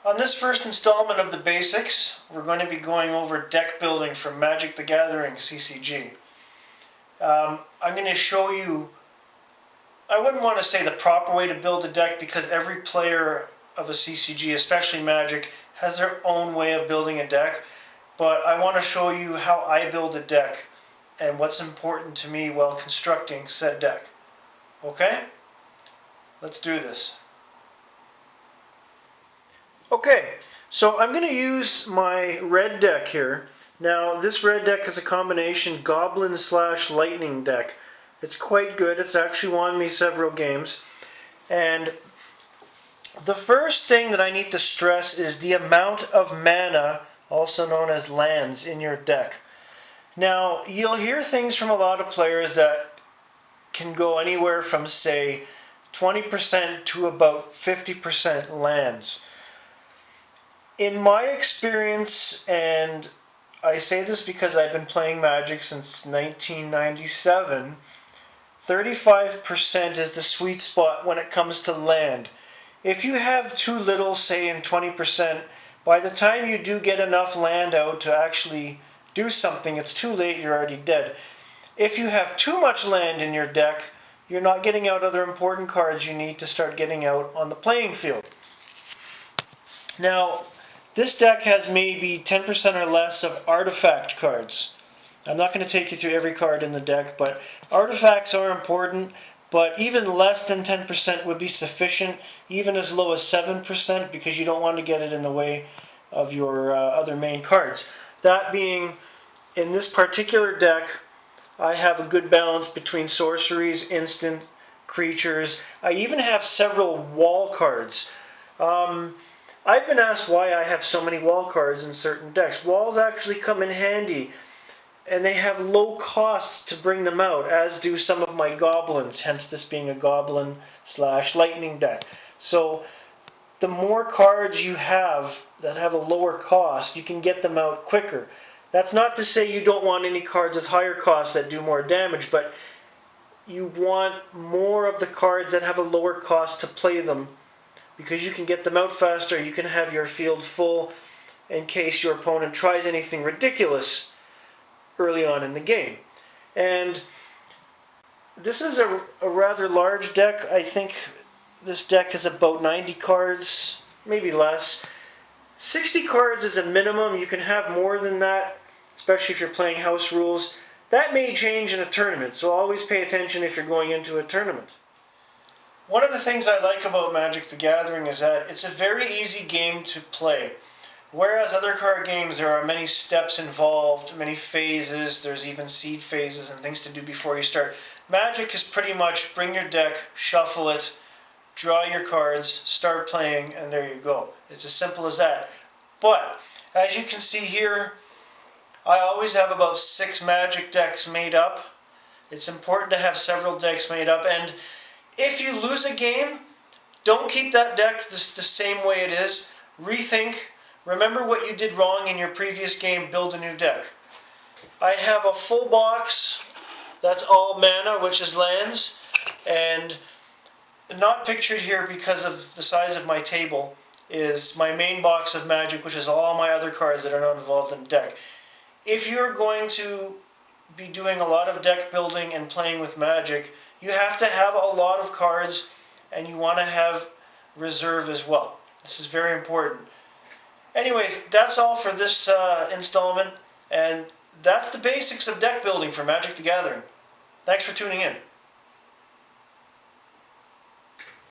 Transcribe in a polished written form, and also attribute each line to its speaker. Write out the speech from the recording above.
Speaker 1: On this first installment of the basics, we're going to be going over deck building for Magic the Gathering CCG. I'm going to show you, I wouldn't want to say the proper way to build a deck because every player of a CCG, especially Magic, has their own way of building a deck, but I want to show you how I build a deck and what's important to me while constructing said deck. Okay? Let's do this. Okay, so I'm going to use my red deck here. Now, this red deck is a combination Goblin/Lightning deck. It's quite good. It's actually won me several games. And the first thing that I need to stress is the amount of mana, also known as lands, in your deck. Now, you'll hear things from a lot of players that can go anywhere from, say, 20% to about 50% lands. In my experience, and I say this because I've been playing Magic since 1997, 35% is the sweet spot when it comes to land. If you have too little, say in 20%, by the time you do get enough land out to actually do something, it's too late, you're already dead. If you have too much land in your deck, you're not getting out other important cards you need to start getting out on the playing field. Now, this deck has maybe 10% or less of artifact cards. I'm not going to take you through every card in the deck, but artifacts are important, but even less than 10% would be sufficient, even as low as 7%, because you don't want to get it in the way of your other main cards. That being, in this particular deck, I have a good balance between sorceries, instant, creatures. I even have several wall cards. I've been asked why I have so many wall cards in certain decks. Walls actually come in handy, and they have low costs to bring them out, as do some of my goblins, hence this being a Goblin/Lightning deck. So the more cards you have that have a lower cost, you can get them out quicker. That's not to say you don't want any cards with higher costs that do more damage, but you want more of the cards that have a lower cost to play them, because you can get them out faster. You can have your field full in case your opponent tries anything ridiculous early on in the game. And this is a rather large deck. I think this deck is about 90 cards, maybe less. 60 cards is a minimum. You can have more than that, especially if you're playing house rules. That may change in a tournament, so always pay attention if you're going into a tournament. One of the things I like about Magic the Gathering is that it's a very easy game to play. Whereas other card games, there are many steps involved, many phases, there's even seed phases and things to do before you start. Magic is pretty much bring your deck, shuffle it, draw your cards, start playing, and there you go. It's as simple as that. But, as you can see here, I always have about 6 Magic decks made up. It's important to have several decks made up, and if you lose a game, don't keep that deck the same way it is. Rethink. Remember what you did wrong in your previous game. Build a new deck. I have a full box. That's all mana, which is lands. And not pictured here because of the size of my table is my main box of Magic, which is all my other cards that are not involved in the deck. If you're going to be doing a lot of deck building and playing with Magic, you have to have a lot of cards, and you want to have reserve as well. This is very important. Anyways, that's all for this installment, and that's the basics of deck building for Magic the Gathering. Thanks for tuning in.